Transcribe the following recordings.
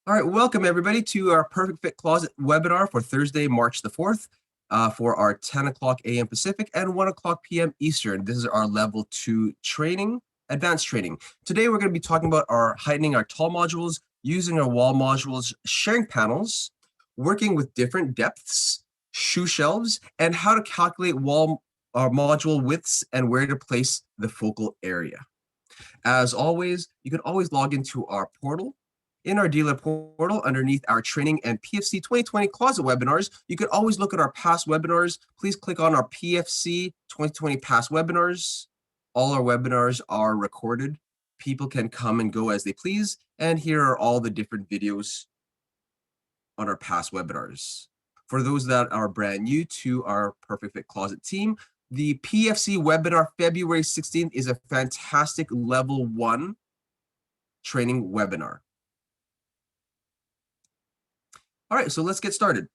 All right, welcome everybody to our Perfect Fit Closet webinar for Thursday, March the 4th for our 10 o'clock a.m. Pacific and 1 o'clock p.m. Eastern. This is our level 2 training, advanced training. Today we're going to be talking about heightening our tall modules, using our wall modules, sharing panels, working with different depths, shoe shelves, and how to calculate wall module widths and where to place the focal area. As always, you can always log into our portal. In our dealer portal, underneath our training and PFC 2020 closet webinars, you can always look at our past webinars. Please click on our PFC 2020 past webinars. All our webinars are recorded. People can come and go as they please. And here are all the different videos on our past webinars. For those that are brand new to our Perfect Fit Closet team, the PFC webinar February 16th is a fantastic level 1 training webinar. All right, so let's get started.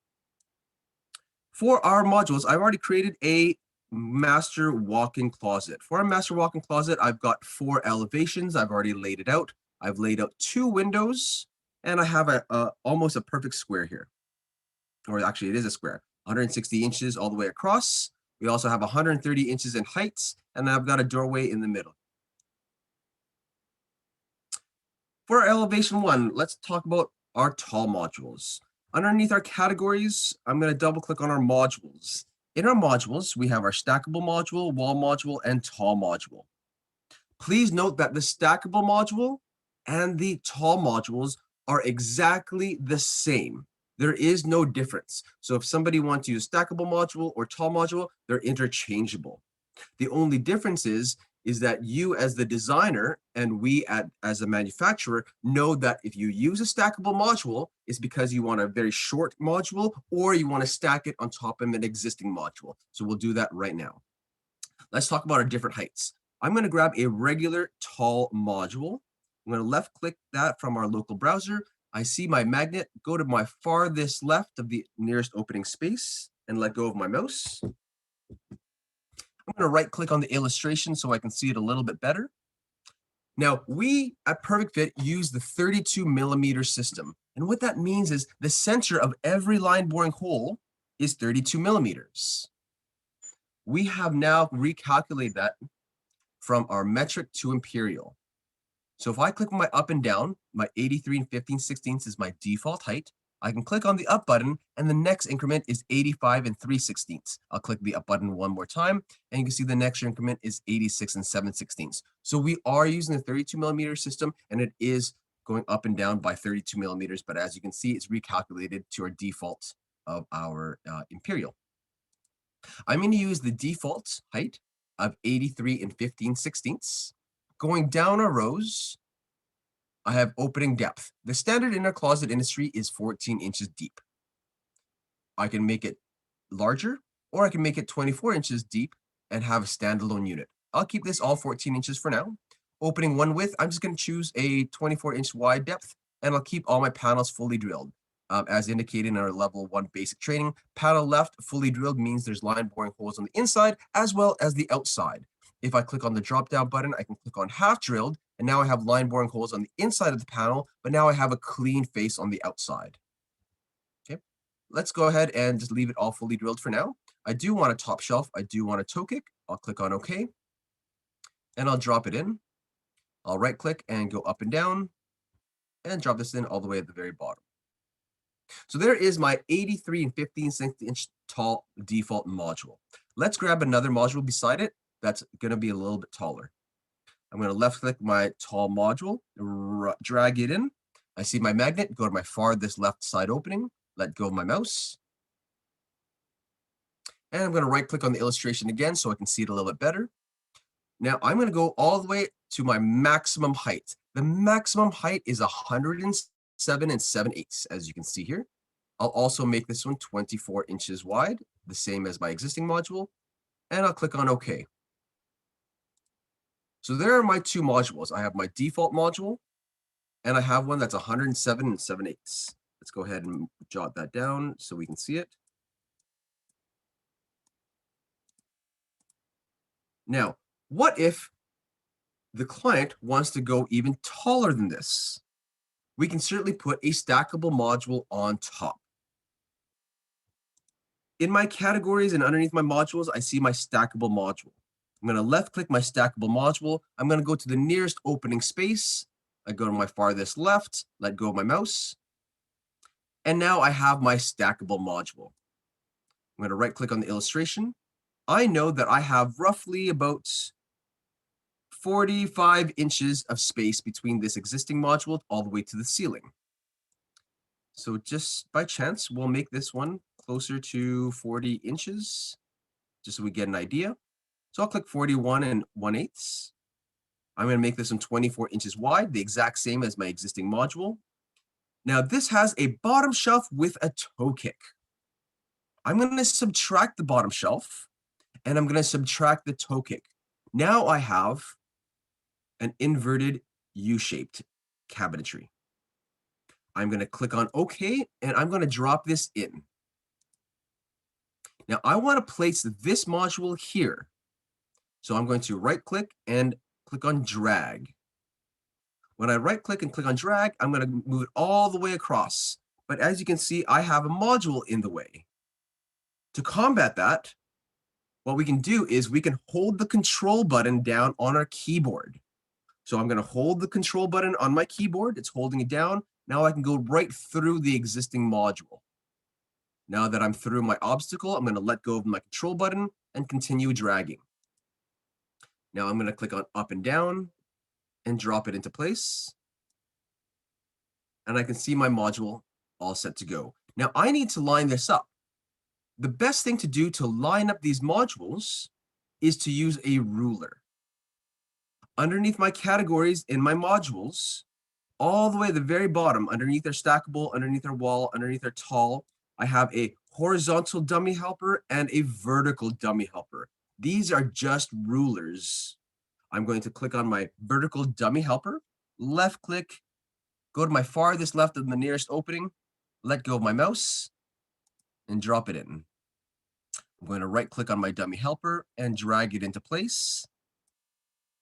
For our modules, I've already created a master walk-in closet. For a master walk-in closet, I've got 4 elevations. I've already laid it out. I've laid out 2 windows, and I have almost a perfect square here. Or actually, it is a square, 160 inches all the way across. We also have 130 inches in height, and I've got a doorway in the middle. For our elevation 1, let's talk about our tall modules. Underneath our categories, I'm going to double click on our modules. In our modules, we have our stackable module, wall module, and tall module. Please note that the stackable module and the tall modules are exactly the same. There is no difference. So if somebody wants to use stackable module or tall module, they're interchangeable. The only difference is that you as the designer and we as a manufacturer know that if you use a stackable module, it's because you want a very short module or you want to stack it on top of an existing module. So we'll do that right now. Let's talk about our different heights. I'm going to grab a regular tall module. I'm going to left click that from our local browser. I see my magnet, go to my farthest left of the nearest opening space and let go of my mouse. I'm going to right click on the illustration so I can see it a little bit better. Now, we at Perfect Fit use the 32 millimeter system. And what that means is the center of every line boring hole is 32 millimeters. We have now recalculated that from our metric to imperial. So if I click on my up and down, my 83 and 15/16 is my default height. I can click on the up button, and the next increment is 85 and 3/16. I'll click the up button one more time, and you can see the next increment is 86 and 7/16. So we are using the 32 millimeter system, and it is going up and down by 32 millimeters. But as you can see, it's recalculated to our default of our imperial. I'm going to use the default height of 83 and 15/16. Going down our rows, I have opening depth. The standard in our closet industry is 14 inches deep. I can make it larger, or I can make it 24 inches deep and have a standalone unit. I'll keep this all 14 inches for now. Opening 1 width, I'm just going to choose a 24-inch wide depth, and I'll keep all my panels fully drilled. As indicated in our level 1 basic training, panel left fully drilled means there's line boring holes on the inside as well as the outside. If I click on the drop down button, I can click on half drilled, and now I have line boring holes on the inside of the panel, but now I have a clean face on the outside. Okay, let's go ahead and just leave it all fully drilled for now. I do want a top shelf. I do want a toe kick. I'll click on OK, and I'll drop it in. I'll right click and go up and down and drop this in all the way at the very bottom. So there is my 83 and 15/16 tall default module. Let's grab another module beside it that's going to be a little bit taller. I'm going to left click my tall module, drag it in. I see my magnet, go to my farthest left side opening, let go of my mouse. And I'm going to right click on the illustration again so I can see it a little bit better. Now I'm going to go all the way to my maximum height. The maximum height is 107 and 7/8, as you can see here. I'll also make this one 24 inches wide, the same as my existing module, and I'll click on OK. So there are my 2 modules. I have my default module, and I have one that's 107 and 7/8. Let's go ahead and jot that down so we can see it. Now, what if the client wants to go even taller than this? we can certainly put a stackable module on top. In my categories and underneath my modules, I see my stackable module. I'm going to left click my stackable module. I'm going to go to the nearest opening space. I go to my farthest left, let go of my mouse. And now I have my stackable module. I'm going to right click on the illustration. I know that I have roughly about 45 inches of space between this existing module all the way to the ceiling. So just by chance, we'll make this one closer to 40 inches, just so we get an idea. So I'll click 41 1/8. I'm going to make this one 24 inches wide, the exact same as my existing module. Now this has a bottom shelf with a toe kick. I'm going to subtract the bottom shelf and I'm going to subtract the toe kick. Now I have an inverted U-shaped cabinetry. I'm going to click on OK, and I'm going to drop this in. Now I want to place this module here. So I'm going to right click and click on drag. When I right click and click on drag, I'm going to move it all the way across. But as you can see, I have a module in the way. To combat that, what we can do is we can hold the control button down on our keyboard. So I'm going to hold the control button on my keyboard. It's holding it down. Now I can go right through the existing module. Now that I'm through my obstacle, I'm going to let go of my control button and continue dragging. Now I'm going to click on up and down and drop it into place. And I can see my module all set to go. Now I need to line this up. The best thing to do to line up these modules is to use a ruler. Underneath my categories in my modules, all the way at the very bottom, underneath our stackable, underneath our wall, underneath our tall, I have a horizontal dummy helper and a vertical dummy helper. These are just rulers. I'm going to click on my vertical dummy helper, left click, go to my farthest left of the nearest opening, let go of my mouse, and drop it in. I'm going to right click on my dummy helper and drag it into place.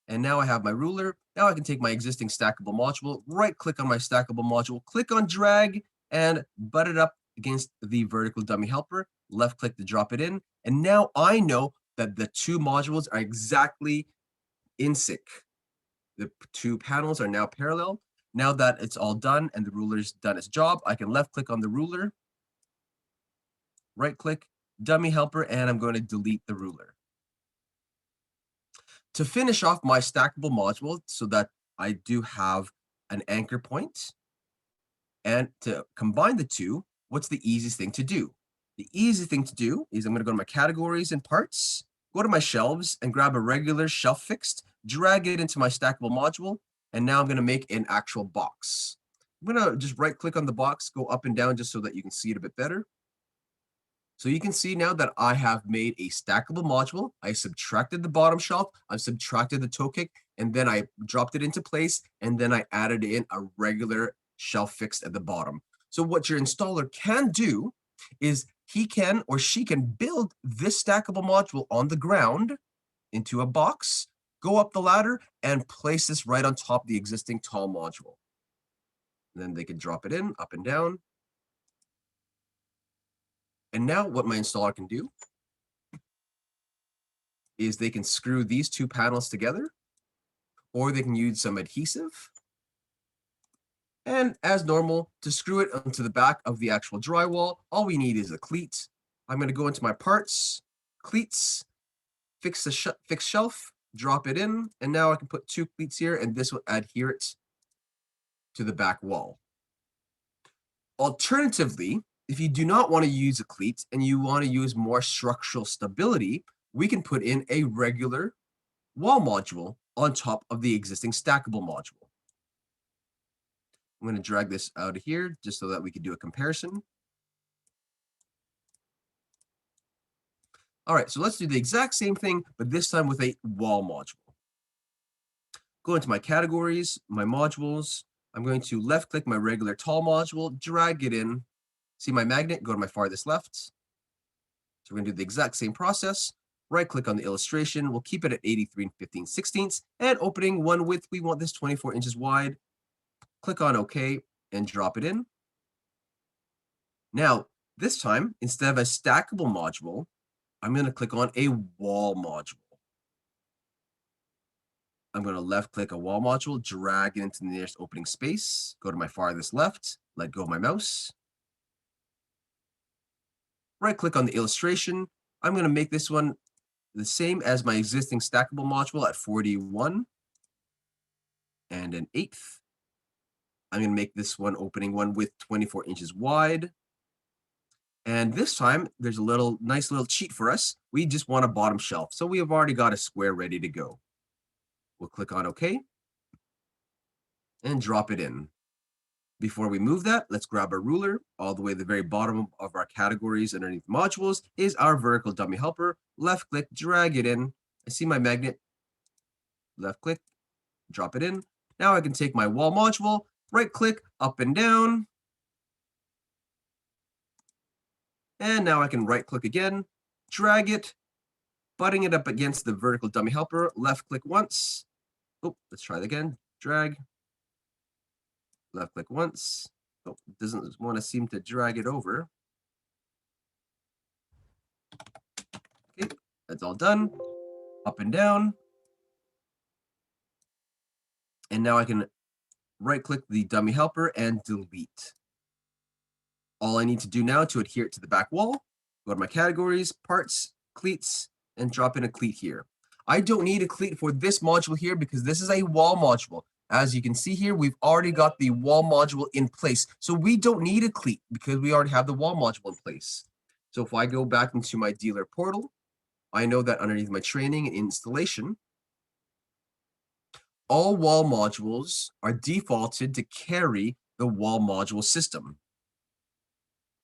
And now I have my ruler. Now I can take my existing stackable module, right click on my stackable module, click on drag, and butt it up against the vertical dummy helper, left click to drop it in. And now I know that the two modules are exactly in sync. The two panels are now parallel. Now that it's all done and the ruler's done its job, I can left click on the ruler, right click, dummy helper, and I'm going to delete the ruler. To finish off my stackable module so that I do have an anchor point, and to combine the two, what's the easiest thing to do? The easiest thing to do is I'm going to go to my categories and parts, go to my shelves and grab a regular shelf fixed, drag it into my stackable module, and now I'm going to make an actual box. I'm going to just right click on the box, go up and down just so that you can see it a bit better. So you can see now that I have made a stackable module. I subtracted the bottom shelf, I subtracted the toe kick, and then I dropped it into place, and then I added in a regular shelf fixed at the bottom. So what your installer can do is he can or she can build this stackable module on the ground into a box, go up the ladder, and place this right on top of the existing tall module. And then they can drop it in, up and down. And now what my installer can do is they can screw these two panels together, or they can use some adhesive. And as normal, to screw it onto the back of the actual drywall, all we need is a cleat. I'm going to go into my parts, cleats, fix the fixed shelf, drop it in, and now I can put two cleats here, and this will adhere it to the back wall. Alternatively, if you do not want to use a cleat and you want to use more structural stability, we can put in a regular wall module on top of the existing stackable module. I'm going to drag this out of here just so that we can do a comparison. All right, so let's do the exact same thing, but this time with a wall module. Go into my categories, my modules. I'm going to left click my regular tall module, drag it in. See my magnet, go to my farthest left. So we're going to do the exact same process. Right click on the illustration. We'll keep it at 83 15/16. And opening one width, we want this 24 inches wide. Click on OK. and drop it in. Now, this time, instead of a stackable module, I'm going to click on a wall module. I'm going to left click a wall module, drag it into the nearest opening space, go to my farthest left, let go of my mouse. Right click on the illustration. I'm going to make this one the same as my existing stackable module at 41 and an eighth. I'm going to make this one opening one with 24 inches wide. And this time, there's a nice little cheat for us. We just want a bottom shelf. So we have already got a square ready to go. We'll click on OK and drop it in. Before we move that, let's grab our ruler. All the way at the very bottom of our categories underneath modules is our vertical dummy helper. Left click, drag it in. I see my magnet. Left click, drop it in. Now I can take my wall module, right click, up and down. And now I can right click again, drag it, butting it up against the vertical dummy helper, left click once. Oh, let's try it again. Drag, left click once. Oh, it doesn't want to seem to drag it over. Okay, that's all done. Up and down. And now I can right click the dummy helper and delete. All I need to do now to adhere it to the back wall, go to my categories, parts, cleats, and drop in a cleat here. I don't need a cleat for this module here because this is a wall module. As you can see here, we've already got the wall module in place. So we don't need a cleat because we already have the wall module in place. So if I go back into my dealer portal, I know that underneath my training and installation, all wall modules are defaulted to carry the wall module system.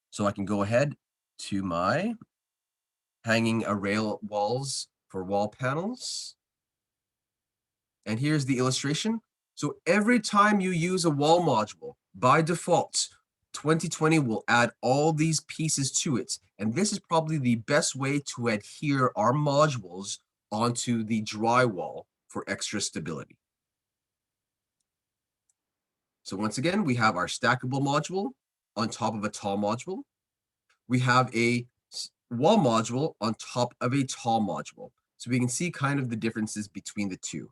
So I can go ahead to my hanging array walls for wall panels. And here's the illustration. So every time you use a wall module, by default, 2020 will add all these pieces to it. And this is probably the best way to adhere our modules onto the drywall for extra stability. So once again, we have our stackable module on top of a tall module. We have a wall module on top of a tall module. So we can see kind of the differences between the two.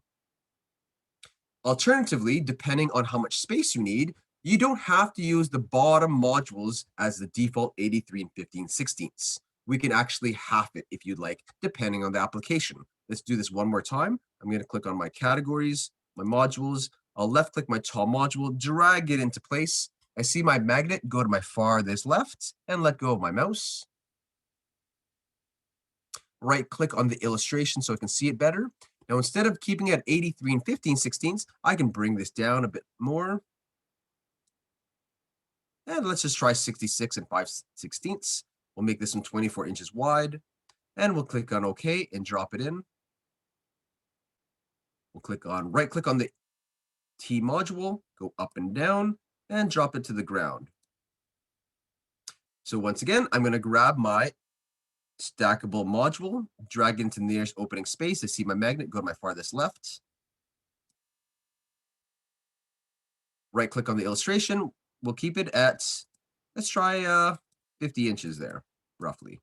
Alternatively, depending on how much space you need, you don't have to use the bottom modules as the default 83 and 15/16. We can actually half it if you'd like, depending on the application. Let's do this one more time. I'm going to click on my categories, my modules. I'll left click my tall module, drag it into place. I see my magnet, go to my farthest left and let go of my mouse. Right click on the illustration so I can see it better. Now, instead of keeping it at 83 and 15/16, I can bring this down a bit more. And let's just try 66 and 5/16. We'll make this one 24 inches wide. And we'll click on OK and drop it in. We'll click on right click on the T module, go up and down, and drop it to the ground. So once again, I'm going to grab my stackable module, drag into the nearest opening space. I see my magnet, go to my farthest left. Right click on the illustration. We'll keep it at, let's try 50 inches there, roughly.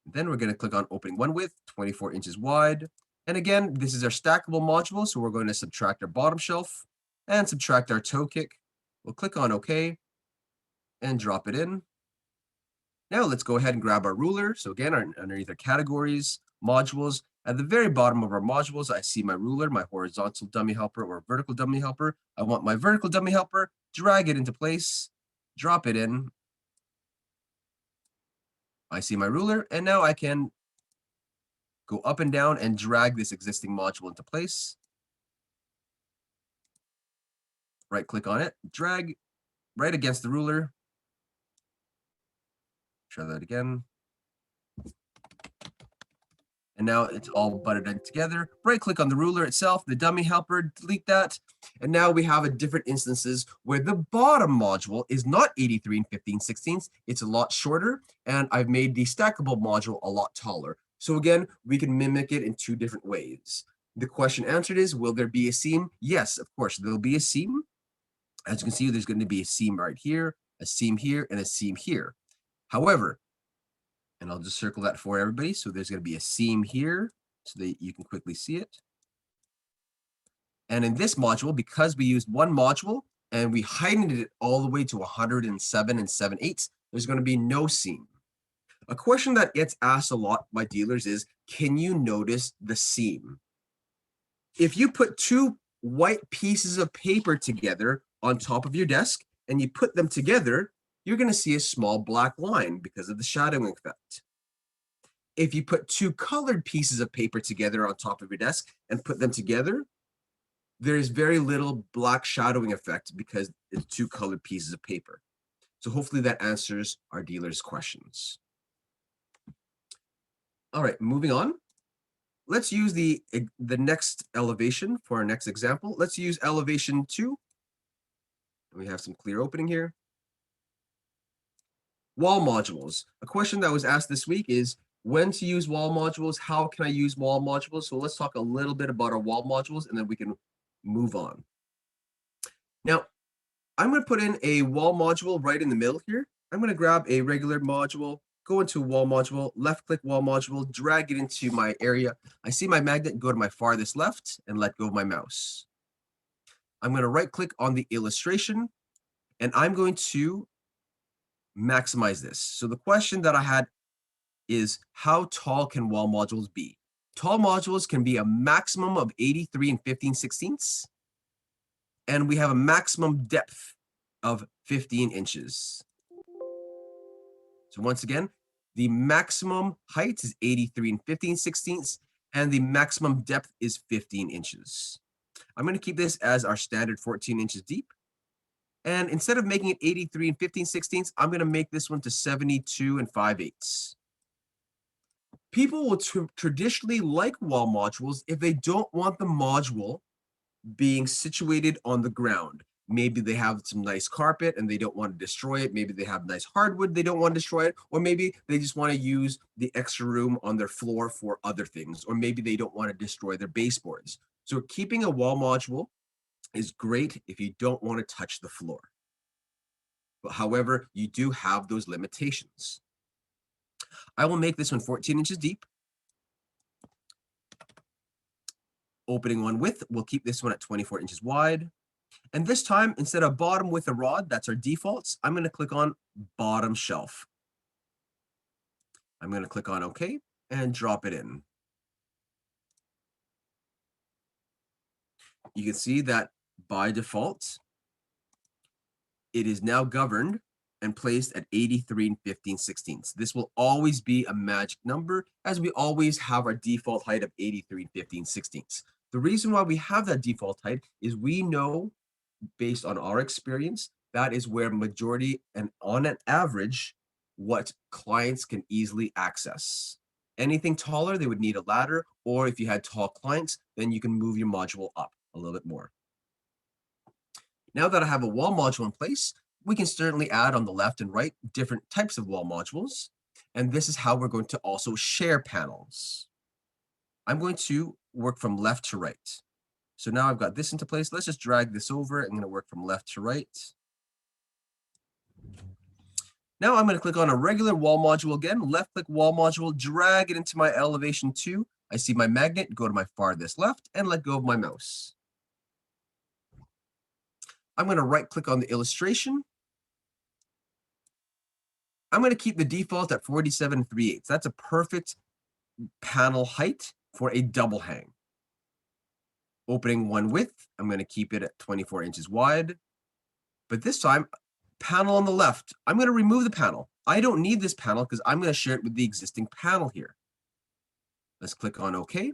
Then we're going to click on opening one width, 24 inches wide. And again, this is our stackable module, so we're going to subtract our bottom shelf and subtract our toe kick. We'll click on OK and drop it in. Now let's go ahead and grab our ruler. So again, underneath our categories, modules, at the very bottom of our modules, I see my ruler, my horizontal dummy helper or vertical dummy helper. I want my vertical dummy helper, drag it into place, drop it in. I see my ruler, and now I can go up and down and drag this existing module into place. Right click on it, drag right against the ruler. Try that again. And now it's all butted in together. Right click on the ruler itself, the dummy helper, delete that. And now we have a different instances where the bottom module is not 83 and 15/16. It's a lot shorter. And I've made the stackable module a lot taller. So again, we can mimic it in two different ways. The question answered is, will there be a seam? Yes, of course, there'll be a seam. As you can see, there's going to be a seam right here, a seam here, and a seam here. However, and I'll just circle that for everybody. So there's going to be a seam here so that you can quickly see it. And in this module, because we used one module and we heightened it all the way to 107 7/8, there's going to be no seam. A question that gets asked a lot by dealers is, can you notice the seam? If you put two white pieces of paper together on top of your desk and you put them together, you're going to see a small black line because of the shadowing effect. If you put two colored pieces of paper together on top of your desk and put them together, there's very little black shadowing effect because it's two colored pieces of paper. So hopefully that answers our dealer's questions. All right, moving on. Let's use the next elevation for our next example. Let's use elevation 2. We have some clear opening here. Wall modules. A question that was asked this week is when to use wall modules, how can I use wall modules? So let's talk a little bit about our wall modules and then we can move on. Now, I'm going to put in a wall module right in the middle here. I'm going to grab a regular module, go into a wall module, left click wall module, drag it into my area. I see my magnet, go to my farthest left and let go of my mouse. I'm going to right click on the illustration and I'm going to maximize this. So the question that I had is, how tall can wall modules be? Tall modules can be a maximum of 83 15/16, and we have a maximum depth of 15 inches. So once again, the maximum height is 83 15/16, and the maximum depth is 15 inches. I'm going to keep this as our standard 14 inches deep. And instead of making it 83 15/16, I'm going to make this one to 72 5/8. People will traditionally like wall modules if they don't want the module being situated on the ground. Maybe they have some nice carpet and they don't want to destroy it. Maybe they have nice hardwood, they don't want to destroy it. Or maybe they just want to use the extra room on their floor for other things. Or maybe they don't want to destroy their baseboards. So keeping a wall module is great if you don't want to touch the floor. But however, you do have those limitations. I will make this one 14 inches deep. Opening one width, we'll keep this one at 24 inches wide. And this time, instead of bottom with a rod, that's our defaults, I'm going to click on bottom shelf. I'm going to click on OK and drop it in. You can see that by default, it is now governed and placed at 83 15/16. This will always be a magic number, as we always have our default height of 83 15/16. The reason why we have that default height is we know, based on our experience, that is where majority and on an average, what clients can easily access. Anything taller, they would need a ladder, or if you had tall clients, then you can move your module up a little bit more. Now that I have a wall module in place, we can certainly add on the left and right different types of wall modules. And this is how we're going to also share panels. I'm going to work from left to right. So now I've got this into place. Let's just drag this over. I'm going to work from left to right. Now I'm going to click on a regular wall module again, left click wall module, drag it into my elevation 2. I see my magnet, go to my farthest left and let go of my mouse. I'm going to right click on the illustration. I'm going to keep the default at 47 3/8. That's a perfect panel height for a double hang. Opening one width, I'm going to keep it at 24 inches wide. But this time, panel on the left, I'm going to remove the panel. I don't need this panel because I'm going to share it with the existing panel here. Let's click on OK.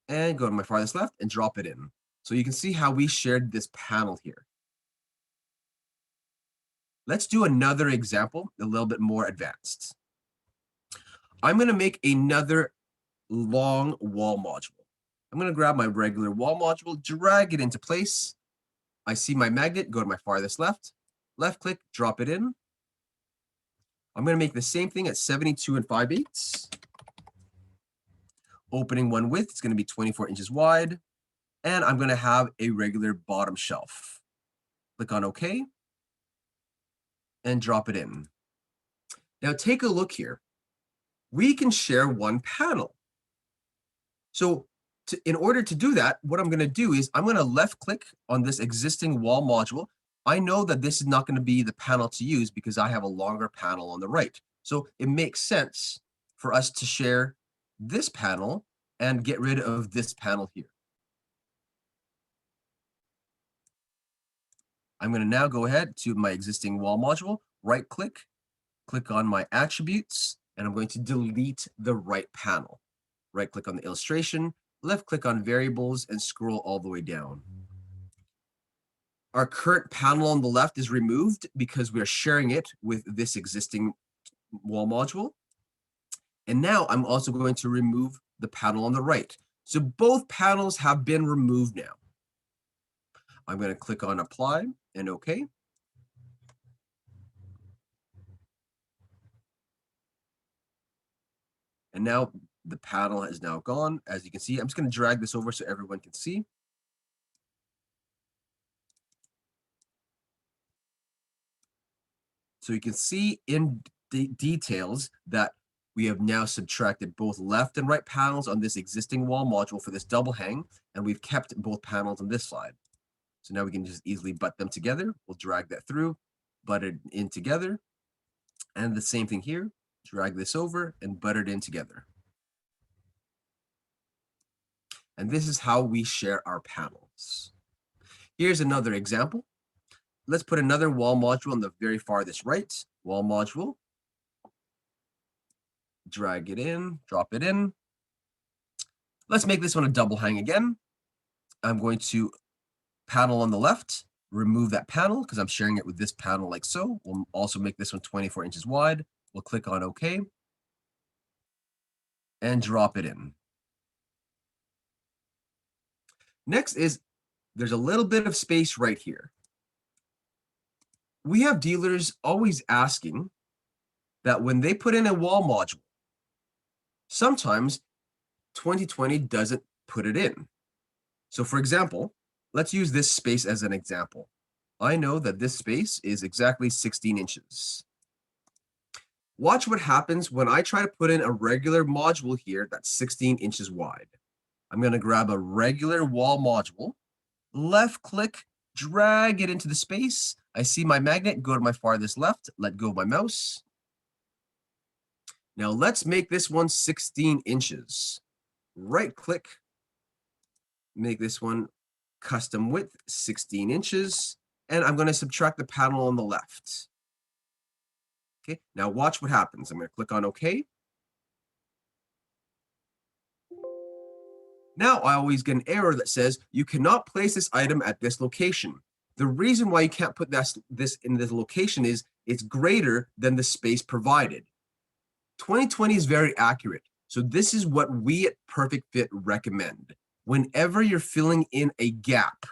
And go to my farthest left and drop it in. So you can see how we shared this panel here. Let's do another example, a little bit more advanced. I'm going to make another long wall module. I'm going to grab my regular wall module, drag it into place. I see my magnet, go to my farthest left, left click, drop it in. I'm going to make the same thing at 72 5/8. opening one width, it's going to be 24 inches wide. And I'm going to have a regular bottom shelf. Click on OK and drop it in. Now take a look here. We can share one panel. So in order to do that, what I'm going to do is I'm going to left click on this existing wall module. I know that this is not going to be the panel to use because I have a longer panel on the right. So it makes sense for us to share this panel and get rid of this panel here. I'm going to now go ahead to my existing wall module, right click, click on my attributes, and I'm going to delete the right panel. Right click on the illustration, left click on variables, and scroll all the way down. Our current panel on the left is removed because we are sharing it with this existing wall module. And now I'm also going to remove the panel on the right. So both panels have been removed now. I'm going to click on apply and OK. And now the panel is now gone. As you can see, I'm just going to drag this over so everyone can see. So you can see in the details that we have now subtracted both left and right panels on this existing wall module for this double hang, and we've kept both panels on this side. So now we can just easily butt them together. We'll drag that through, butt it in together. And the same thing here, drag this over and butt it in together. And this is how we share our panels. Here's another example. Let's put another wall module on the very farthest right. Wall module. Drag it in, drop it in. Let's make this one a double hang again. I'm going to panel on the left, remove that panel because I'm sharing it with this panel like so. We'll also make this one 24 inches wide. We'll click on OK and drop it in. Next is there's a little bit of space right here. We have dealers always asking that when they put in a wall module, sometimes 2020 doesn't put it in. So for example, let's use this space as an example. I know that this space is exactly 16 inches. Watch what happens when I try to put in a regular module here that's 16 inches wide. I'm going to grab a regular wall module, left click, drag it into the space. I see my magnet, go to my farthest left, let go of my mouse. Now let's make this one 16 inches. Right click, make this one custom width 16 inches, and I'm going to subtract the panel on the left. Okay, now watch what happens. I'm going to click on OK. Now I always get an error that says you cannot place this item at this location. The reason why you can't put this in this location is it's greater than the space provided. 2020 is very accurate. So this is what we at Perfect Fit recommend. Whenever you're filling in a gap,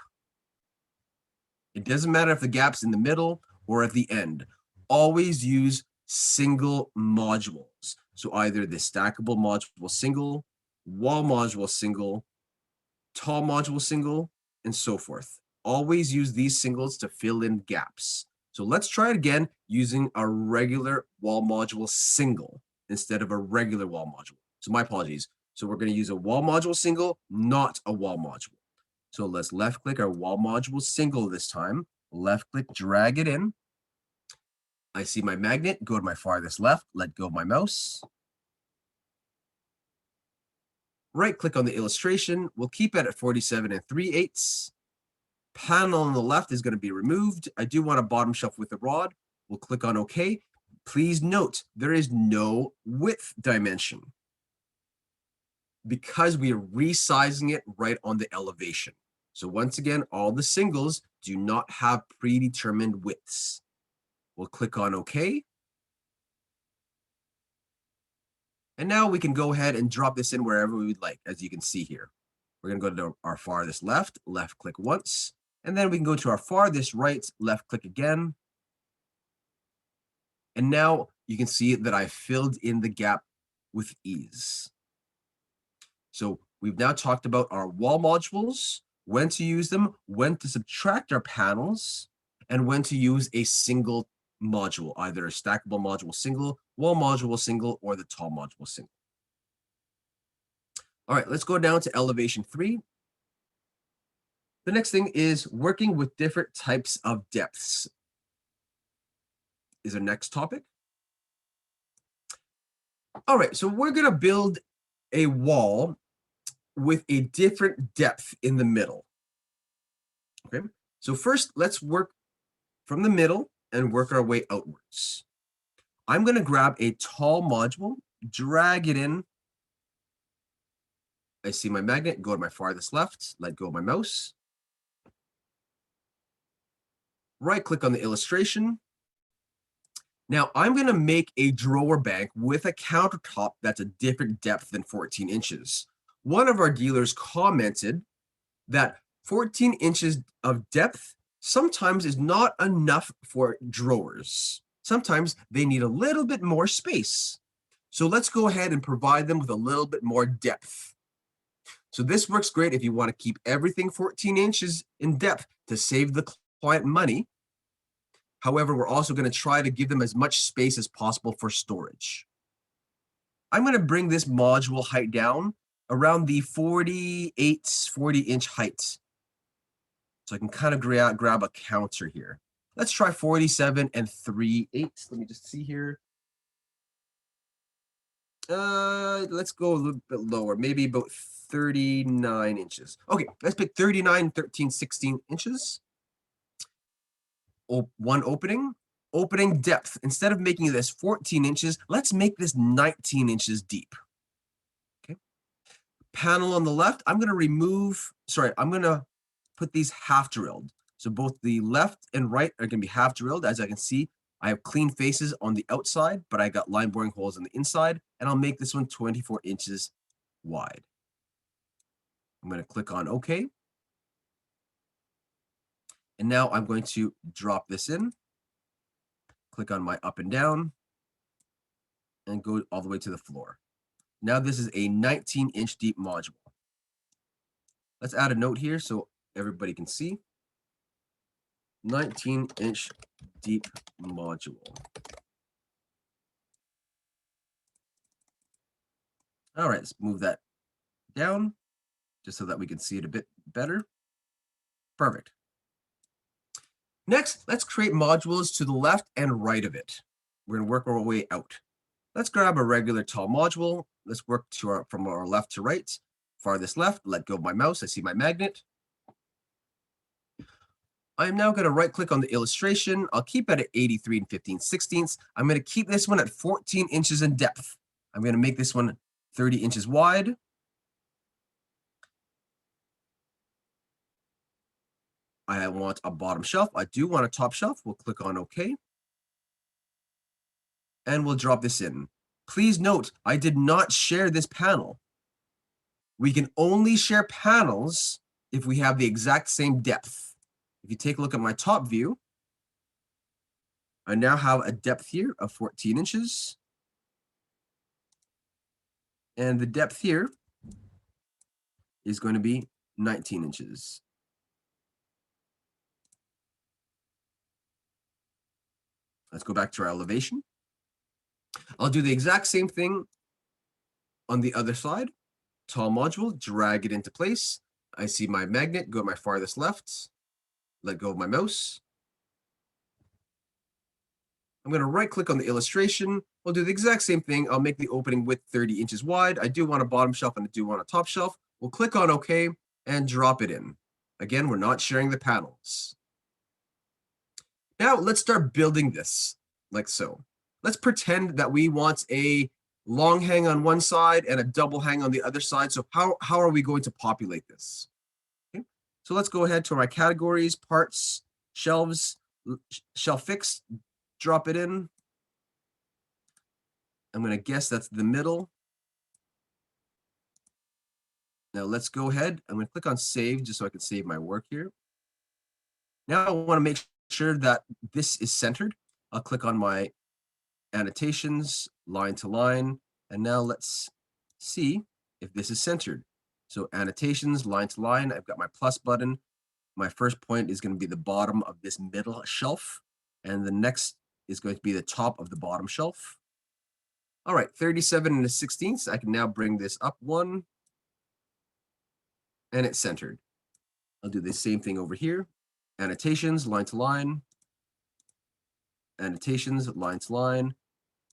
it doesn't matter if the gap's in the middle or at the end, always use single modules. So either the stackable module single, wall module single, tall module single, and so forth. Always use these singles to fill in gaps. So let's try it again using a regular wall module single instead of a regular wall module. So my apologies. So we're going to use a wall module single, not a wall module. So let's left click our wall module single this time. Left click, drag it in. I see my magnet, go to my farthest left, let go of my mouse. Right click on the illustration. We'll keep it at 47 3/8. Panel on the left is going to be removed. I do want a bottom shelf with a rod. We'll click on OK. Please note, there is no width dimension because we are resizing it right on the elevation. So once again, all the singles do not have predetermined widths. We'll click on OK. And now we can go ahead and drop this in wherever we would like, as you can see here. We're going to go to our farthest left, left click once, and then we can go to our farthest right, left click again. And now you can see that I filled in the gap with ease. So we've now talked about our wall modules, when to use them, when to subtract our panels, and when to use a single module, either a stackable module single, wall module single, or the tall module single. All right, let's go down to elevation 3. The next thing is working with different types of depths is our next topic. All right, so we're going to build a wall with a different depth in the middle. Okay, so first let's work from the middle and work our way outwards. I'm going to grab a tall module, drag it in. I see my magnet, go to my farthest left, let go of my mouse. Right click on the illustration. Now I'm going to make a drawer bank with a countertop that's a different depth than 14 inches. One of our dealers commented that 14 inches of depth sometimes is not enough for drawers. Sometimes they need a little bit more space. So let's go ahead and provide them with a little bit more depth. So this works great if you want to keep everything 14 inches in depth to save the client money. However, we're also going to try to give them as much space as possible for storage. I'm going to bring this module height down around the 40-inch height. So I can kind of grab a counter here. Let's try 47 3/8. Let me just see here. Let's go a little bit lower, maybe about 39 inches. Okay, let's pick 39, 13, 16 inches. One opening depth. Instead of making this 14 inches, let's make this 19 inches deep. Okay. Panel on the left, I'm going to put these half drilled. So both the left and right are going to be half drilled. As I can see, I have clean faces on the outside, but I got line boring holes on the inside, and I'll make this one 24 inches wide. I'm going to click on OK. And now I'm going to drop this in, click on my up and down, and go all the way to the floor. Now this is a 19-inch deep module. Let's add a note here so everybody can see. 19-inch deep module. All right, let's move that down just so that we can see it a bit better. Perfect. Next, let's create modules to the left and right of it. We're going to work our way out. Let's grab a regular tall module. Let's work from our left to right. Farthest left, let go of my mouse. I see my magnet. I'm now going to right click on the illustration. I'll keep it at 83 15/16. I'm going to keep this one at 14 inches in depth. I'm going to make this one 30 inches wide. I want a bottom shelf. I do want a top shelf. We'll click on OK. And we'll drop this in. Please note, I did not share this panel. We can only share panels if we have the exact same depth. If you take a look at my top view, I now have a depth here of 14 inches. And the depth here is going to be 19 inches. Let's go back to our elevation. I'll do the exact same thing on the other side. Tall module, drag it into place. I see my magnet, go to my farthest left, let go of my mouse. I'm going to right click on the illustration. We'll do the exact same thing. I'll make the opening width 30 inches wide. I do want a bottom shelf and I do want a top shelf. We'll click on OK and drop it in. Again, we're not sharing the panels. Now let's start building this like so. Let's pretend that we want a long hang on one side and a double hang on the other side. So how are we going to populate this? Okay. So let's go ahead to my categories, parts, shelves, shelf fix, drop it in. I'm going to guess that's the middle. Now let's go ahead. I'm going to click on save just so I can save my work here. Now I want to make sure that this is centered. I'll click on my annotations, line to line, and now let's see if this is centered. So annotations, line to line, I've got my plus button. My first point is going to be the bottom of this middle shelf, and the next is going to be the top of the bottom shelf. All right, 37 1/16. I can now bring this up one, and it's centered. I'll do the same thing over here. Annotations, line to line. Annotations, line to line.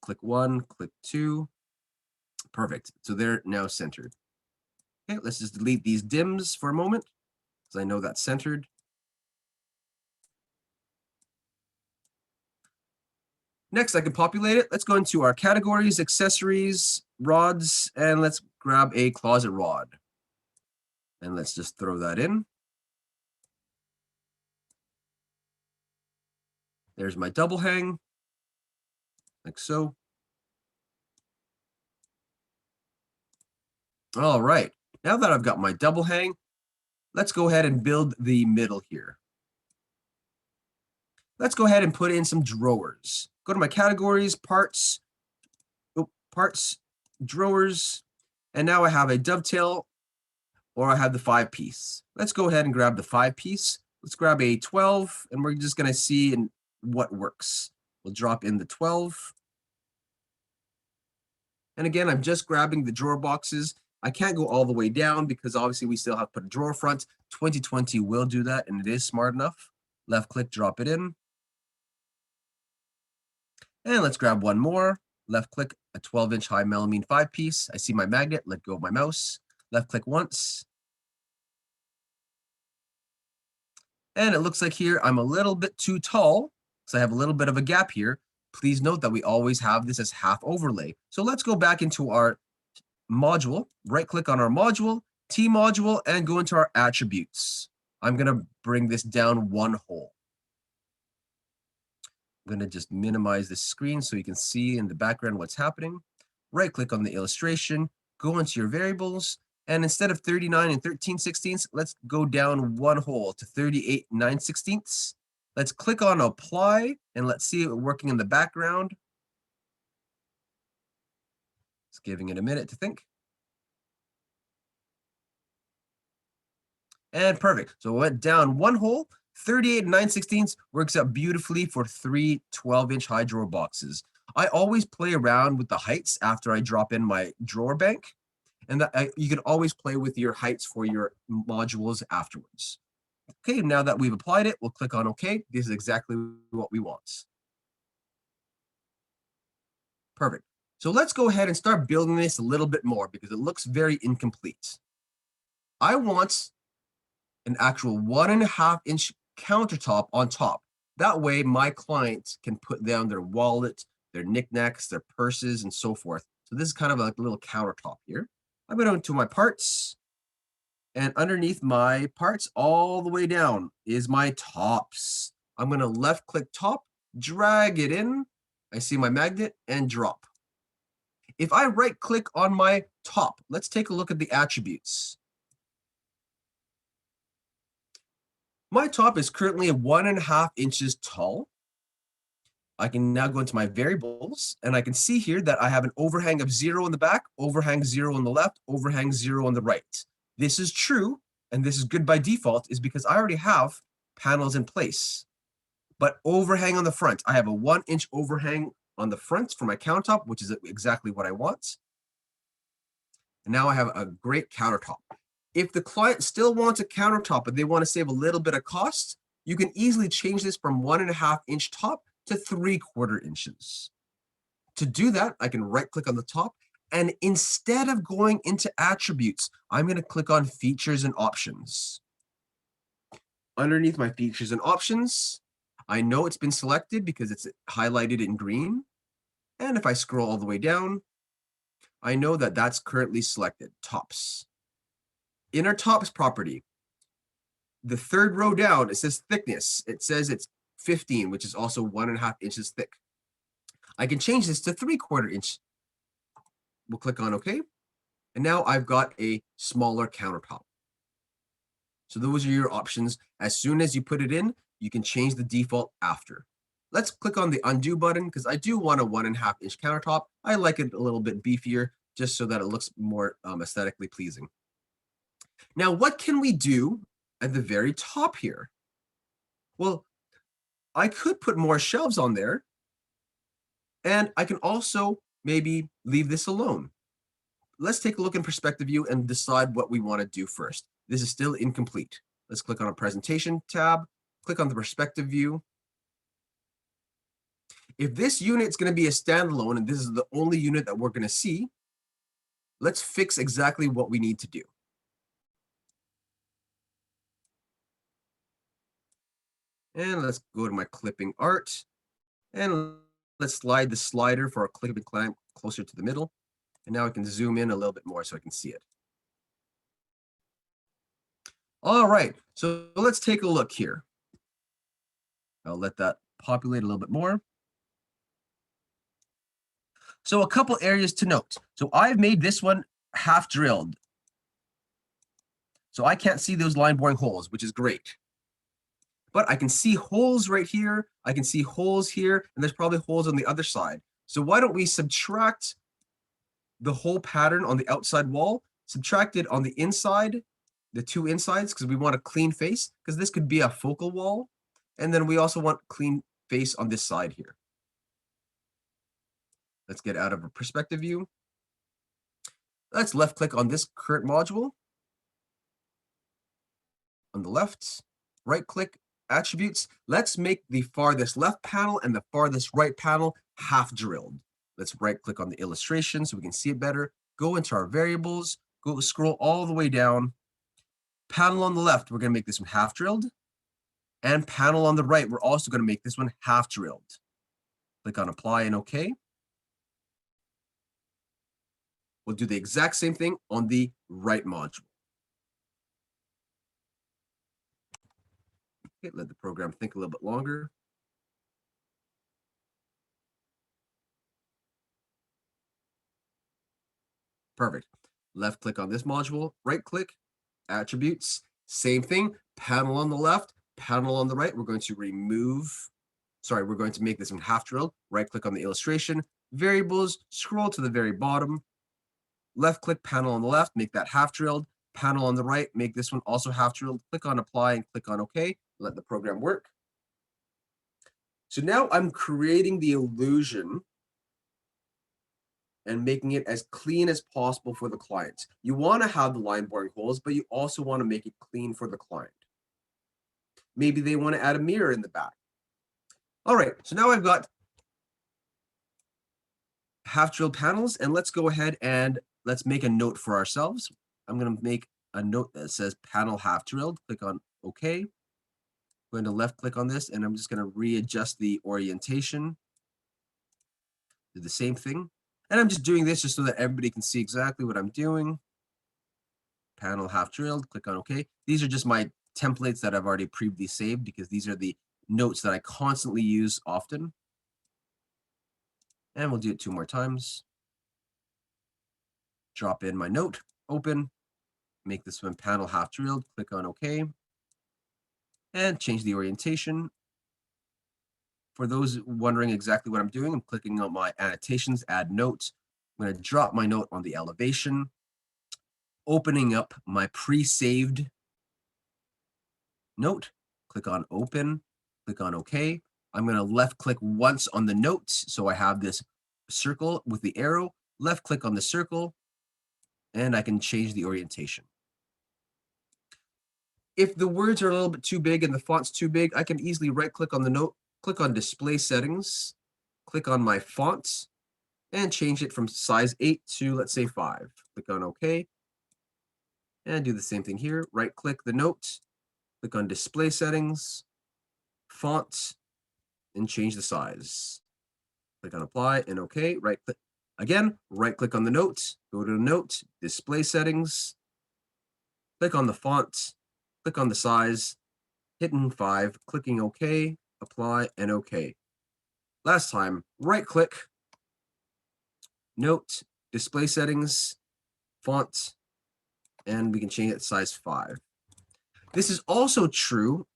Click one, click two. Perfect. So they're now centered. Okay, let's just delete these dims for a moment, because I know that's centered. Next, I can populate it. Let's go into our categories, accessories, rods, and let's grab a closet rod. And let's just throw that in. There's my double hang, like so. All right, now that I've got my double hang, let's go ahead and build the middle here. Let's go ahead and put in some drawers. Go to my categories, parts, drawers, and now I have a dovetail, or I have the 5-piece. Let's go ahead and grab the 5-piece. Let's grab a 12, and we're just gonna see what works. We'll drop in the 12. And again, I'm just grabbing the drawer boxes. I can't go all the way down because obviously we still have to put a drawer front. 2020 will do that, and it is smart enough. Left click, drop it in. And let's grab one more. Left click, a 12-inch high melamine 5-piece. I see my magnet, let go of my mouse. Left click once. And it looks like here I'm a little bit too tall, so I have a little bit of a gap here. Please note that we always have this as half overlay. So let's go back into our module, right click on our module, T module, and go into our attributes. I'm gonna bring this down one hole. I'm gonna just minimize the screen so you can see in the background what's happening. Right click on the illustration, go into your variables, and instead of 39 13/16, let's go down one hole to 38 9/16. Let's click on apply, and let's see it working in the background. Just giving it a minute to think. And perfect. So it went down one hole. 38 9/16 works out beautifully for 3 12-inch high drawer boxes. I always play around with the heights after I drop in my drawer bank, and you can always play with your heights for your modules afterwards. Okay, now that we've applied it, we'll click on OK. This is exactly what we want. Perfect. So let's go ahead and start building this a little bit more because it looks very incomplete. I want an actual 1.5-inch countertop on top. That way my client can put down their wallet, their knickknacks, their purses, and so forth. So this is kind of like a little countertop here. I'm going to go into my parts, and underneath my parts all the way down is my tops. I'm going to left click top, drag it in. I see my magnet, and drop. If I right click on my top, let's take a look at the attributes. My top is currently 1.5 inches tall. I can now go into my variables, and I can see here that I have an overhang of 0 in the back, overhang 0 on the left, overhang 0 on the right. This is true, and this is good by default, is because I already have panels in place. But overhang on the front, I have a 1-inch overhang on the front for my countertop, which is exactly what I want. And now I have a great countertop. If the client still wants a countertop, but they want to save a little bit of cost, you can easily change this from 1.5-inch top to 3/4 inches. To do that, I can right click on the top, and instead of going into attributes, I'm going to click on features and options. Underneath my features and options, I know it's been selected because it's highlighted in green. And if I scroll all the way down, I know that that's currently selected, tops. In our tops property, the third row down, it says thickness. It says it's 15, which is also 1.5 inches thick. I can change this to 3/4 inch. We'll click on OK. And now I've got a smaller countertop. So those are your options. As soon as you put it in, you can change the default after. Let's click on the undo button because I do want a 1.5-inch countertop. I like it a little bit beefier. just so that it looks more aesthetically pleasing. Now, what can we do at the very top here? Well, I could put more shelves on there, and I can also maybe leave this alone. Let's take a look in perspective view and decide what we want to do first. This is still incomplete. Let's click on a presentation tab, click on the perspective view. If this unit is going to be a standalone and this is the only unit that we're going to see, let's fix exactly what we need to do. And let's go to my clipping art, and let's slide the slider for our clipping clamp closer to the middle. And now I can zoom in a little bit more so I can see it. All right, so let's take a look here. I'll let that populate a little bit more. So a couple areas to note. So I've made this one half drilled. So I can't see those line boring holes, which is great. But I can see holes right here. I can see holes here, and there's probably holes on the other side. So why don't we subtract the whole pattern on the outside wall, subtract it on the inside, the two insides, because we want a clean face, because this could be a focal wall. And then we also want clean face on this side here. Let's get out of a perspective view. Let's left click on this current module. On the left, right click, attributes. Let's make the farthest left panel and the farthest right panel half drilled. Let's right click on the illustration so we can see it better. Go into our variables, go scroll all the way down. Panel on the left, we're going to make this one half drilled. And panel on the right, we're also going to make this one half drilled. Click on apply and OK. We'll do the exact same thing on the right module. Okay, let the program think a little bit longer. Perfect. Left click on this module, right click, attributes, same thing, panel on the left, panel on the right. We're going to we're going to make this one half drilled. Right click on the illustration, variables, scroll to the very bottom, left click panel on the left, make that half drilled, panel on the right, make this one also half drilled. Click on apply and click on OK. Let the program work. So now I'm creating the illusion and making it as clean as possible for the client. You want to have the line boring holes, but you also want to make it clean for the client. Maybe they want to add a mirror in the back. All right, so now I've got half drilled panels, and let's go ahead and let's make a note for ourselves. I'm going to make a note that says panel half drilled. Click on OK. I'm going to left click on this, and I'm just going to readjust the orientation. Do the same thing. And I'm just doing this just so that everybody can see exactly what I'm doing. Panel half drilled, click on OK. These are just my templates that I've already previously saved because these are the notes that I constantly use often. And we'll do it 2 more times. Drop in my note, open, make this one panel half drilled, click on OK. And change the orientation. For those wondering exactly what I'm doing, I'm clicking on my annotations, add notes. I'm going to drop my note on the elevation, opening up my pre-saved note, click on open, click on OK. I'm going to left click once on the notes. So I have this circle with the arrow, left click on the circle, and I can change the orientation. If the words are a little bit too big and the font's too big, I can easily right click on the note, click on display settings, click on my font, and change it from size 8 to, let's say, 5. Click on OK. And do the same thing here. Right click the note, click on display settings, font, and change the size. Click on apply and OK. Right click again, right click on the note, go to the note, display settings, click on the font, click on the size, hitting 5, clicking OK, apply and OK. Last time, right click, note, display settings, font, and we can change it to size 5. This is also true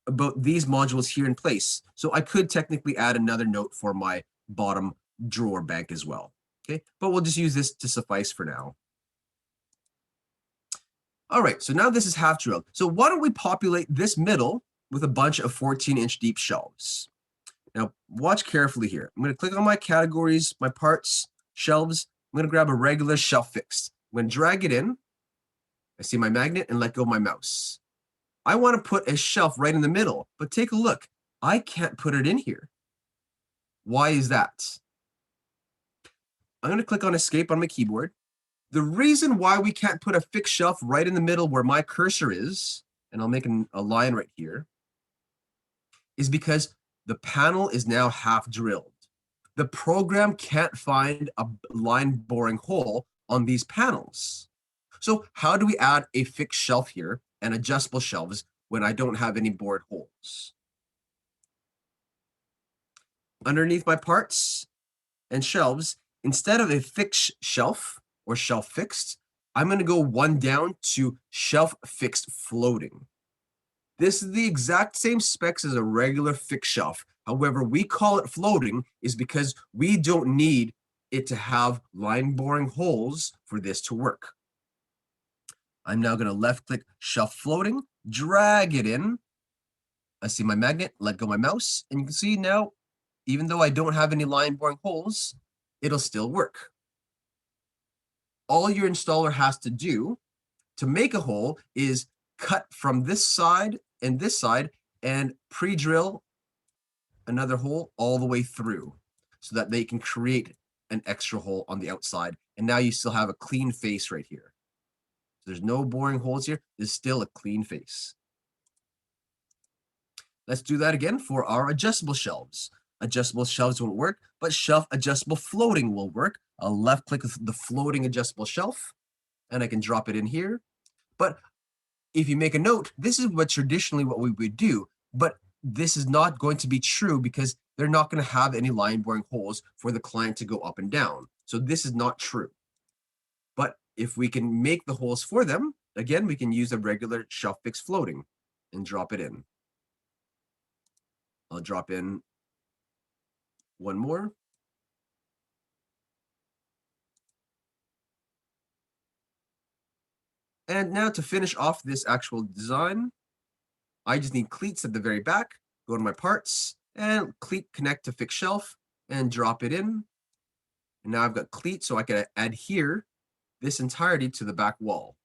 about these modules here in place. So I could technically add another note for my bottom drawer bank as well. Okay, but we'll just use this to suffice for now. All right, so now this is half drilled. So why don't we populate this middle with a bunch of 14-inch deep shelves? Now, watch carefully here. I'm going to click on my categories, my parts, shelves. I'm going to grab a regular shelf fixed. I'm going to drag it in. I see my magnet and let go of my mouse. I want to put a shelf right in the middle, but take a look. I can't put it in here. Why is that? I'm going to click on escape on my keyboard. The reason why we can't put a fixed shelf right in the middle where my cursor is, and I'll make a line right here, is because the panel is now half drilled. The program can't find a line boring hole on these panels. So how do we add a fixed shelf here and adjustable shelves when I don't have any bored holes? Underneath my parts and shelves, instead of a fixed shelf or shelf fixed, I'm going to go one down to shelf fixed floating. This is the exact same specs as a regular fixed shelf. However, we call it floating is because we don't need it to have line boring holes for this to work. I'm now going to left click shelf floating, drag it in. I see my magnet, let go of my mouse, and you can see now, even though I don't have any line boring holes, it'll still work. All your installer has to do to make a hole is cut from this side and pre-drill another hole all the way through so that they can create an extra hole on the outside. And now you still have a clean face right here. So there's no boring holes here. There's still a clean face. Let's do that again for our adjustable shelves. Adjustable shelves won't work, but shelf adjustable floating will work. I'll left click the floating adjustable shelf and I can drop it in here. But if you make a note, this is traditionally what we would do, but this is not going to be true because they're not going to have any line boring holes for the client to go up and down. So this is not true. But if we can make the holes for them, again, we can use a regular shelf fix floating and drop it in. I'll drop in one more. And now to finish off this actual design, I just need cleats at the very back, go to my parts, and cleat connect to fixed shelf, and drop it in. And now I've got cleats, so I can adhere this entirety to the back wall.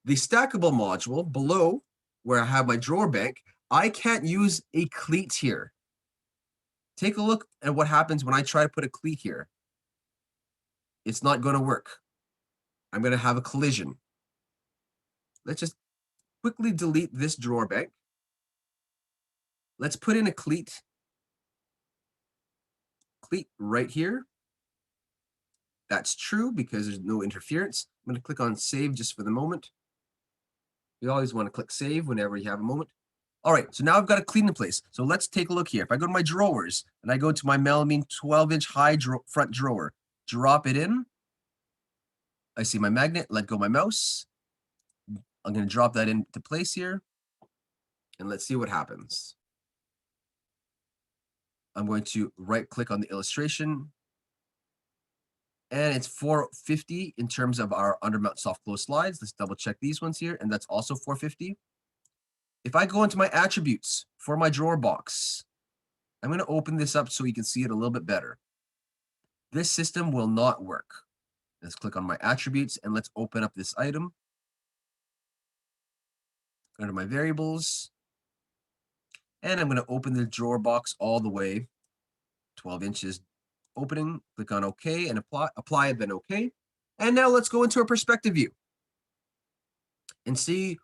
The stackable module below, where I have my drawer bank, I can't use a cleat here. Take a look at what happens when I try to put a cleat here. It's not going to work. I'm going to have a collision. Let's just quickly delete this drawer bank. Let's put in a cleat right here. That's true because there's no interference. I'm going to click on save just for the moment. You always want to click save whenever you have a moment. All right, so now I've got a clean in place. So let's take a look here. If I go to my drawers and I go to my melamine 12-inch high front drawer, drop it in. I see my magnet, let go of my mouse. I'm going to drop that into place here. And let's see what happens. I'm going to right click on the illustration. And it's 450 in terms of our undermount soft close slides. Let's double check these ones here. And that's also 450. If I go into my attributes for my drawer box, I'm going to open this up so you can see it a little bit better. This system will not work. Let's click on my attributes and let's open up this item. Go to my variables. And I'm going to open the drawer box all the way, 12 inches opening. Click on OK and apply, then OK. And now let's go into a perspective view and see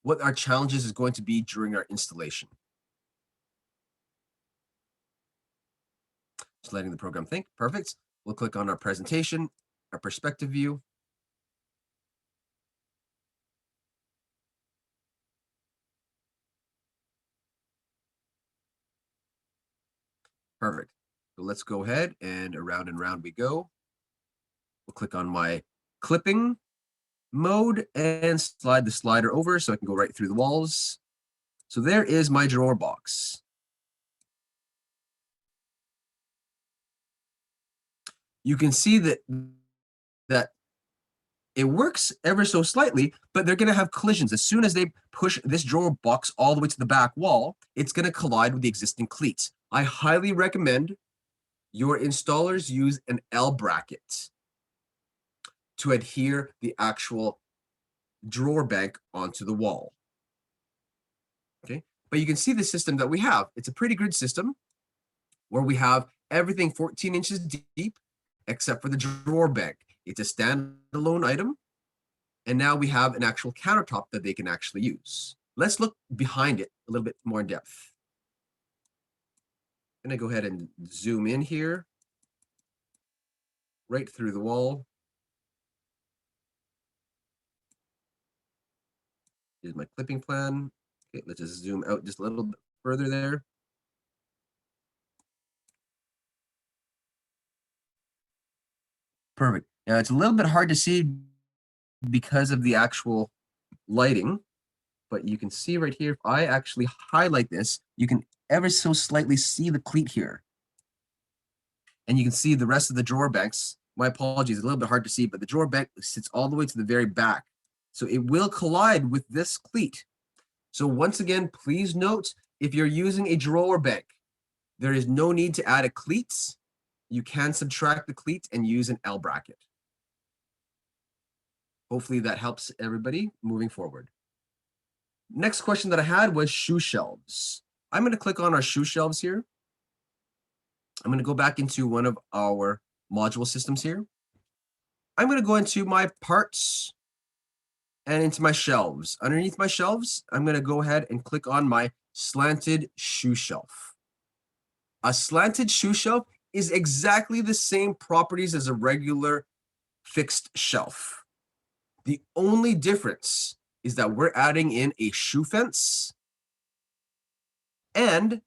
what our challenges is going to be during our installation. Just letting the program think. Perfect. We'll click on our presentation, our perspective view. Perfect. So let's go ahead and round we go. We'll click on my clipping mode and slide the slider over so I can go right through the walls. So there is my drawer box. you can see that it works ever so slightly, but they're going to have collisions. As soon as they push this drawer box all the way to the back wall, it's going to collide with the existing cleat. I highly recommend your installers use an L bracket to adhere the actual drawer bank onto the wall. Okay, but you can see the system that we have. It's a pretty good system where we have everything 14 inches deep except for the drawer bank. It's a standalone item. And now we have an actual countertop that they can actually use. Let's look behind it a little bit more in depth. I'm going to go ahead and zoom in here, right through the wall. Here's my clipping plan. Okay, let's just zoom out just a little bit further there. Perfect. Now it's a little bit hard to see because of the actual lighting, but you can see right here, if I actually highlight this, you can ever so slightly see the cleat here. And you can see the rest of the drawer banks. My apologies, it's a little bit hard to see, but the drawer bank sits all the way to the very back. So it will collide with this cleat. So once again, please note, if you're using a drawer bank, there is no need to add a cleat. You can subtract the cleat and use an L bracket. Hopefully that helps everybody moving forward. Next question that I had was shoe shelves. I'm going to click on our shoe shelves here. I'm going to go back into one of our module systems here. I'm going to go into my parts and into my shelves. Underneath my shelves, I'm going to go ahead and click on my slanted shoe shelf. A slanted shoe shelf is exactly the same properties as a regular fixed shelf. The only difference is that we're adding in a shoe fence, and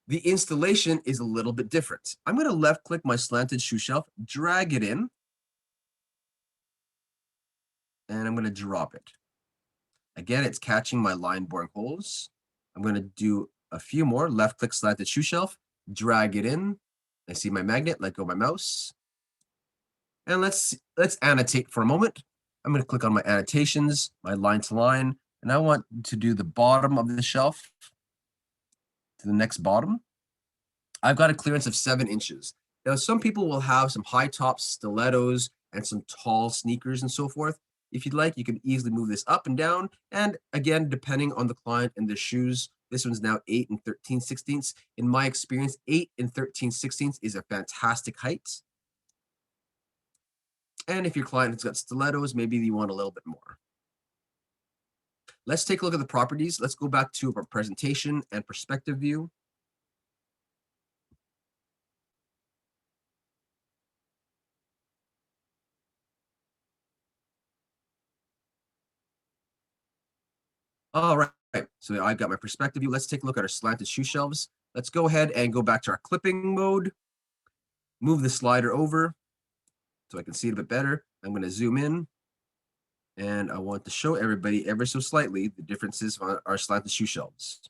the installation is a little bit different. I'm going to left click my slanted shoe shelf, drag it in, and I'm going to drop it. Again, it's catching my line boring holes. I'm going to do a few more. Left click slanted shoe shelf, drag it in. I see my magnet, let go of my mouse. And let's annotate for a moment. I'm going to click on my annotations, my line to line, and I want to do the bottom of the shelf to the next bottom. I've got a clearance of 7 inches. Now, some people will have some high top stilettos and some tall sneakers and so forth. If you'd like, you can easily move this up and down. And again, depending on the client and their shoes, this one's now 8 and 13/16. In my experience, 8 and 13/16 is a fantastic height. And if your client has got stilettos, maybe you want a little bit more. Let's take a look at the properties. Let's go back to our presentation and perspective view. All right, so I've got my perspective view. Let's take a look at our slanted shoe shelves. Let's go ahead and go back to our clipping mode. Move the slider over so I can see it a bit better. I'm going to zoom in, and I want to show everybody ever so slightly the differences on our slanted shoe shelves.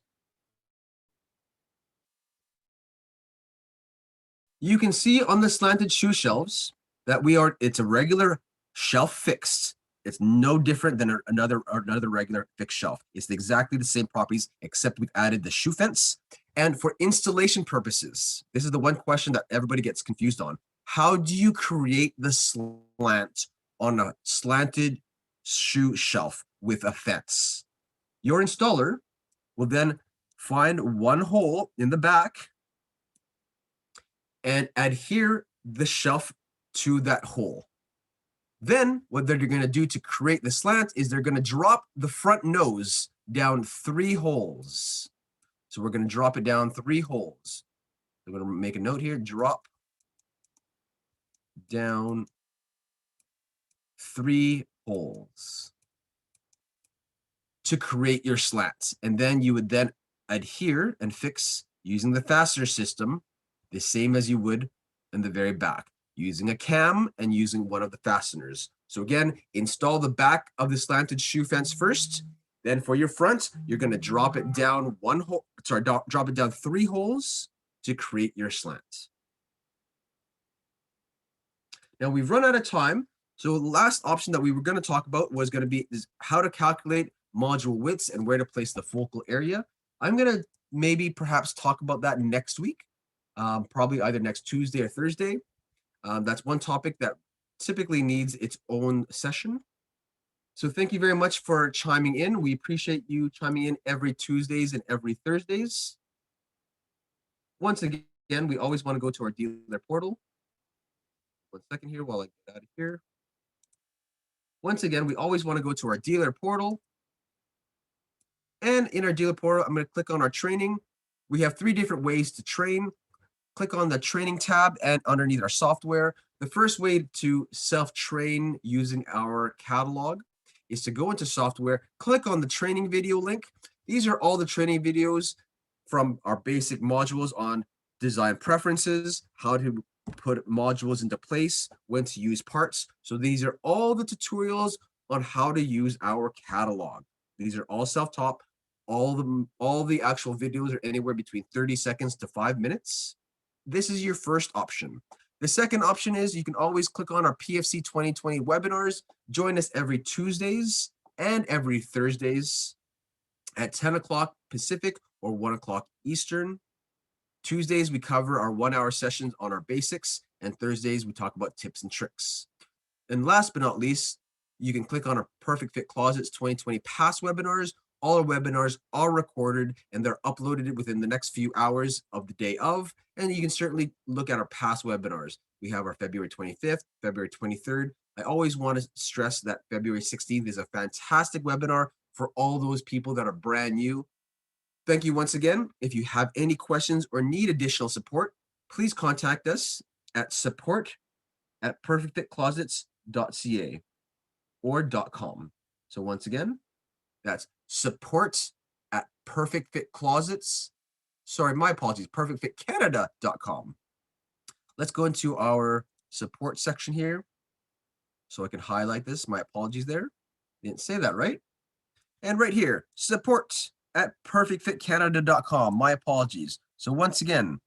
You can see on the slanted shoe shelves that it's a regular shelf fixed. It's no different than another regular fixed shelf. It's exactly the same properties, except we've added the shoe fence. And for installation purposes, this is the one question that everybody gets confused on. How do you create the slant on a slanted shoe shelf with a fence? Your installer will then find one hole in the back and adhere the shelf to that hole. Then what they're going to do to create the slant is they're going to drop the front nose down 3 holes. So we're going to drop it down 3 holes. I'm going to make a note here, drop down 3 holes to create your slats. And then you would then adhere and fix using the fastener system, the same as you would in the very back, using a cam and using one of the fasteners. So again, install the back of the slanted shoe fence first. Then for your front, you're going to drop it down drop it down 3 holes to create your slant. Now we've run out of time. So the last option that we were going to talk about was going to be is how to calculate module widths and where to place the focal area. I'm going to maybe perhaps talk about that next week, probably either next Tuesday or Thursday. That's one topic that typically needs its own session. So thank you very much for chiming in. We appreciate you chiming in every Tuesdays and every Thursdays. Once again, we always want to go to our dealer portal. 1 second here while I get out of here. Once again, we always want to go to our dealer portal. And in our dealer portal, I'm going to click on our training. We have 3 different ways to train. Click on the training tab and underneath our software. The first way to self-train using our catalog is to go into software, click on the training video link. These are all the training videos from our basic modules on design preferences, how to put modules into place, when to use parts. So these are all the tutorials on how to use our catalog. These are all self-taught. All the actual videos are anywhere between 30 seconds to 5 minutes. This is your first option. The second option is you can always click on our PFC 2020 webinars. Join us every Tuesdays and every Thursdays at 10 o'clock Pacific or 1 o'clock Eastern. Tuesdays, we cover our 1-hour sessions on our basics, and Thursdays, we talk about tips and tricks. And last but not least, you can click on our Perfect Fit Closets 2020 past webinars. All our webinars are recorded and they're uploaded within the next few hours of the day of. And you can certainly look at our past webinars. We have our February 25th, February 23rd. I always want to stress that February 16th is a fantastic webinar for all those people that are brand new. Thank you once again. If you have any questions or need additional support, please contact us at support@perfectfitclosets.ca or .com. So once again, that's support@perfectfitclosets. Sorry, my apologies, perfectfitcanada.com. Let's go into our support section here. So I can highlight this. My apologies there. Didn't say that right. And right here, support@perfectfitcanada.com. My apologies. So once again,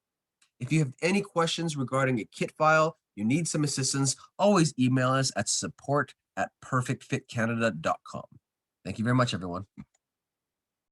if you have any questions regarding a kit file, you need some assistance, always email us at support@perfectfitcanada.com. Thank you very much, everyone.